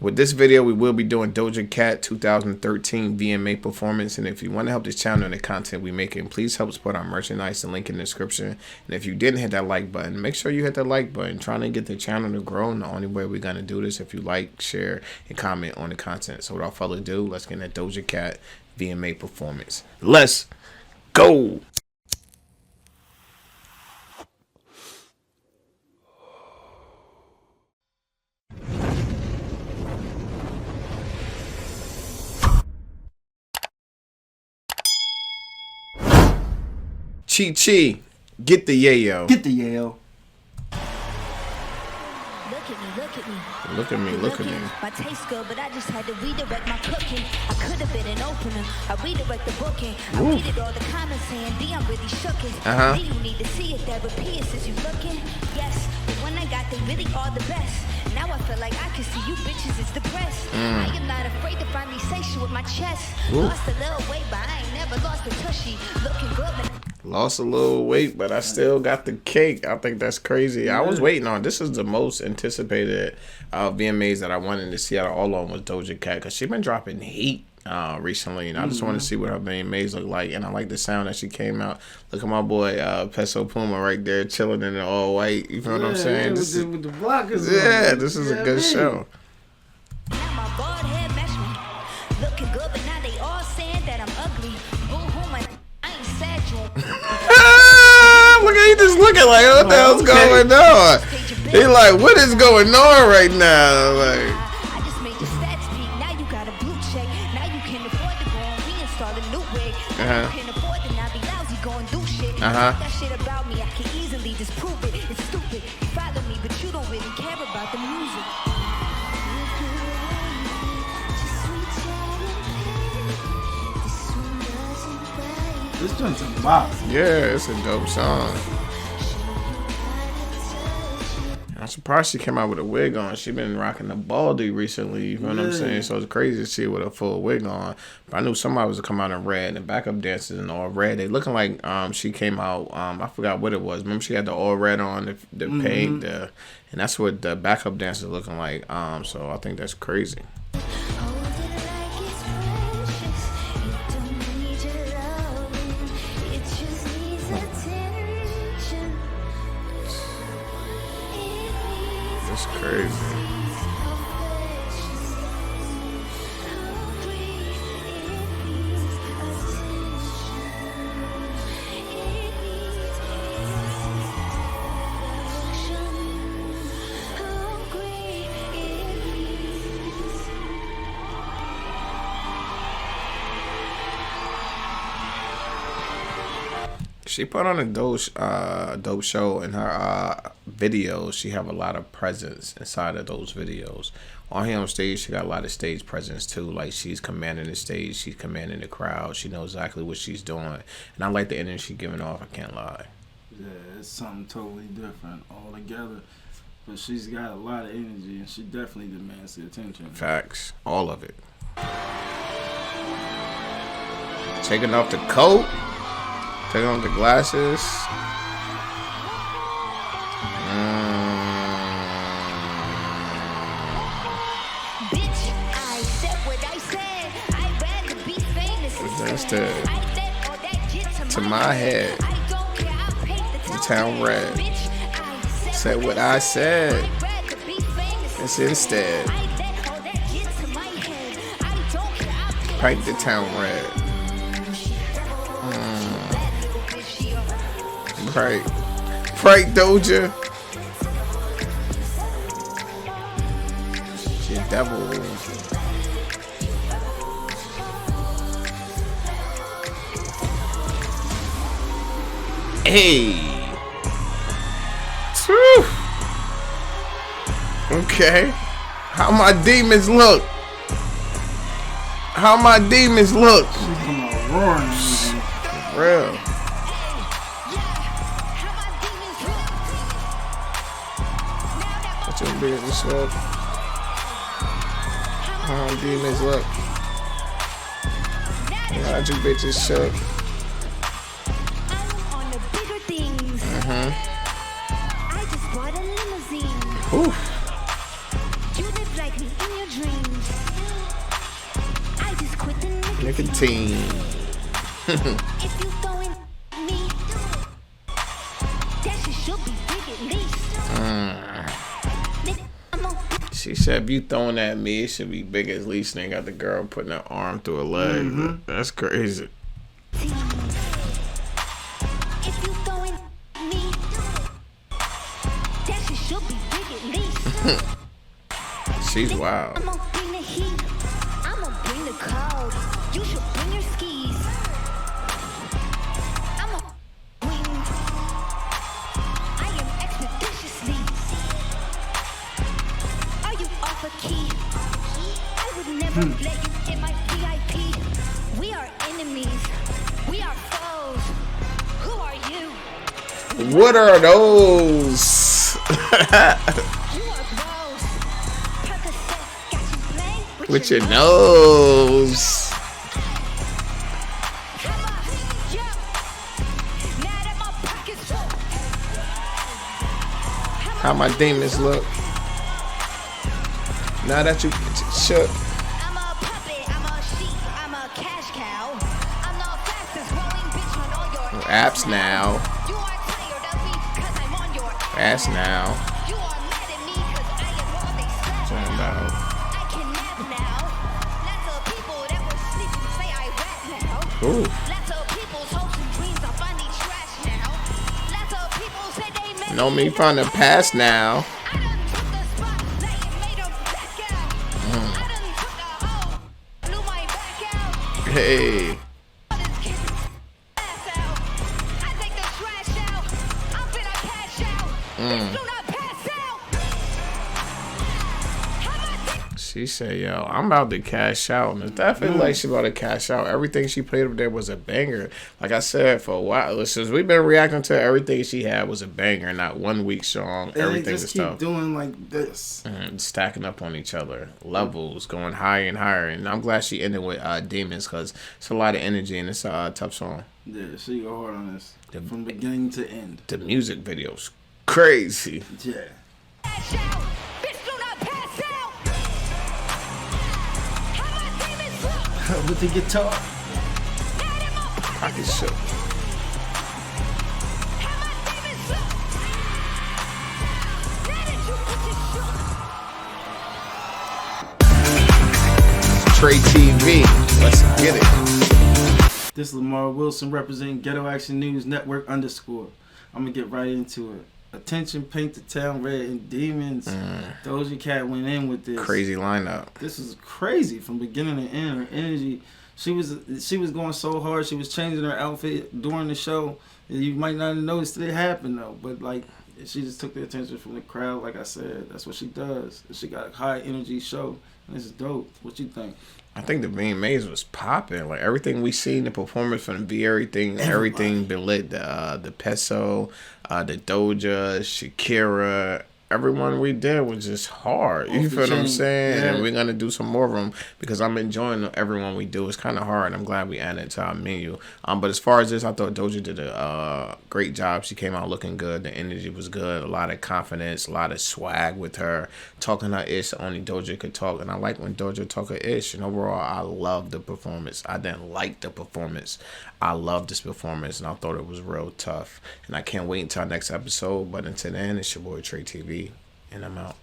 With this video, we will be doing Doja Cat 2013 VMA performance. And if you want to help this channel and the content we making, please help support our merchandise. The link in the description. And if you didn't hit that like button, make sure you hit that like button. Trying to get the channel to grow. And the only way we're going to do this if you like, share, and comment on the content. So without further ado, let's get into Doja Cat VMA performance. Let's go. Chi, get the yayo. Get the yayo. Look at me. My taste good, but I just had to redirect my cooking. I could have been an opener. I redirect the booking. I read it all the comments saying, D, I'm really shookin'. D, you need to see it. Therapy is you looking. Yes, but when I got, they really are the best. Now I feel like I can see you bitches is depressed. I am not afraid to finally say shit with my chest. Lost a little weight, but I ain't never lost a tushy. Looking good, but lost a little weight, but I still got the cake. I think that's crazy. I was waiting on this. Is the most anticipated VMAs that I wanted to see out of all of them was Doja Cat, because she been dropping heat recently, and I just want to see what her VMAs look like. And I like the sound that she came out. Look at my boy Peso Puma right there chilling in the all white. You feel what I'm saying? This is, with the blockers this is a good show. now my bald head mesh me. Looking good, but now they all saying that I'm ugly. Boo-hoo, I ain't sad, you. Look at you just looking like, what the hell's going on? He like, what is going on right now? Like, I just made your stats peak. Now you got a blue check. Now you can afford to go and reinstall a new wig. Now you can afford to not be lousy, go and do shit. That shit about me, I can easily disprove it. It's stupid. You follow me, but you don't really care about the music. This joint's a bop. yeah, it's a dope song. I'm surprised she came out with a wig on. She been rocking the baldy recently, you know what I'm saying? So it's crazy to see her with a full wig on. But I knew somebody was to come out in red, and backup dancers in all red. They looking like she came out, I forgot what it was. Remember she had the all red on, the pink, and that's what the backup dancers looking like. So I think that's crazy. That's crazy. She put on a dope show. In her videos, she have a lot of presence inside of those videos. On here on stage, she got a lot of stage presence too. Like, she's commanding the stage, she's commanding the crowd. She knows exactly what she's doing, and I like the energy she's giving off. I can't lie. Yeah, it's something totally different altogether. But she's got a lot of energy, and she definitely demands the attention. Facts, all of it. Taking off the coat. Taking off the glasses. Bitch, I said what I said. I'd rather be famous. That's to my head. The town red. Said what I said. It's instead. Pipe the town red. Right, Doja. She's devil. Hey. Whew. Okay. How my demons look? How my demons look? She's come out roaring. For real. Your business look. How demons look. How'd you bitches shook? On the bigger things. I just bought a limousine. Oof. You live like me in your dreams. Nicotine. If you throwing me, that shit should be big at least. She said, if you throwing at me, it should be big at least. And they got the girl putting her arm through her leg. That's crazy. If you throwing me, that shit should be big at least. She's wild. I'm gonna bring the heat. I'm gonna bring the cold. You should bring your skis. I'm a wing. I am expeditiously. Are you off a key? I would never let you in my VIP. We are enemies. We are foes. Who are you? What are those? You are bros. Percocet got you playing With your nose. How my demons look. Now that you shook. I'm a puppet, I'm a sheep, I'm a cash cow. I'm the fastest growing bitch on all your Apps now. You are tired of me cause I'm on your Ass now. You are mad at me cause I am all they said. Turn out. I can nap now. Lots of people that were sleeping say I rap now. Ooh. Lots of people's hopes and dreams are finally trash now. Lots of people say they met Know me from the past now. I done took the spotlight and made 'em back out. I done took a hoe, blew my back out. Hey. This kid ass out. I take the trash out. I'm finna cash out. Bitch, do not pass out. How about She said, yo, I'm about to cash out. And it's definitely like she about to cash out. Everything she played up there was a banger. Like I said, for a while, since we've been reacting to everything she had was a banger. Not 1 week song. And Everything they was just keep tough. doing like this. Stacking up on each other. Levels going higher and higher. And I'm glad she ended with Demons because it's a lot of energy and it's a tough song. Yeah, she go hard on this from beginning to end. The music video's crazy. Yeah. cash out? Bitch, do not pass out. How my demons look? With the guitar. Mad in my Pocket shook. How my demons look? Now that you put your shook. TRE-TV. Let's get it. This is Lamar Wilson representing Ghetto Action News Network _. I'm gonna get right into it. Attention, paint the town red and demons. Doja Cat went in with this. Crazy lineup. This is crazy from beginning to end. Her energy, she was going so hard. She was changing her outfit during the show. You might not have noticed it happened though, but like she just took the attention from the crowd. Like I said, that's what she does. She got a high energy show. And this is dope. What you think? I think the VMAs was popping. Like everything we seen, the performance from the V, everything been lit. The Peso, the Doja, Shakira, everyone we did was just hard. You feel what I'm saying? Yeah. And we're gonna do some more of them because I'm enjoying everyone we do. It's kind of hard. I'm glad we added it to our menu. But as far as this, I thought Doja did a great job. She came out looking good. The energy was good. A lot of confidence, a lot of swag with her. Talking her ish, only Doja could talk. And I like when Doja talk her ish. And overall, I love the performance. I didn't like the performance. I love this performance, and I thought it was real tough. And I can't wait until our next episode. But until then, it's your boy TRE-TV, and I'm out.